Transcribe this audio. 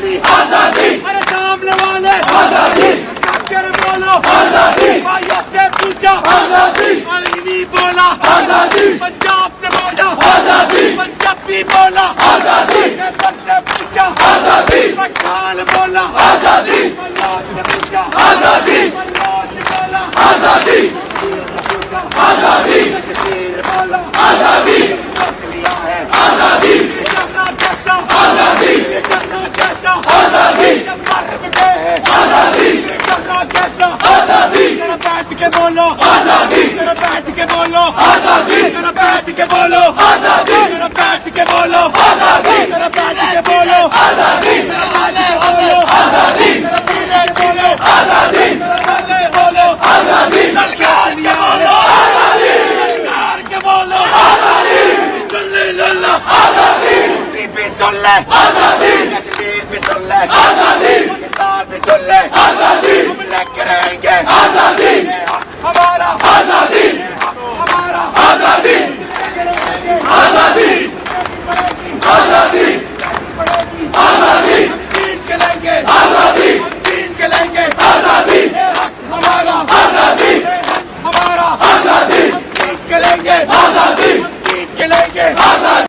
والی آزادی، ارے سامنے والے آزادی، کر بولو آزادی، بھائیوں سے پوچھا آزادی، نہیں بولا آزادی، پنجاب سے بولا آزادی، پنجابی بولا آزادی، خیبر سے پوچھا آزادی، پٹھان بولا آزادی، بلوچ سے پوچھا آزادی، بلوچ بولا آزادی، آزادی، کشمیر بولا آزادی، لیا ہے آزادی، کرنا کیسا آزادی، کرنا کیسا آزادی، مر گئے ہیں آزادی، کرنا کیسا آزادی، ذرا بیٹھ کے بولو آزادی، ذرا بیٹھ کے بولو آزادی، ذرا بیٹھ کے بولو آزادی، ذرا بیٹھ کے بولو آزادی، ذرا بیٹھ کے بولو آزادی، ذرا بیٹھ کے بولو آزادی، ذرا بیٹھ کے بولو آزادی، ذرا بیٹھ کے بولو آزادی، للکار کے بولو آزادی، للکار کے بولو آزادی، للہ آزادی، یوپی بھی سن لے آزادی، کشمیر بھی سن لے آزادی، پاکستان بھی سن لے آزادی، ہم لے کے رہیں گے آزادی، ہمارا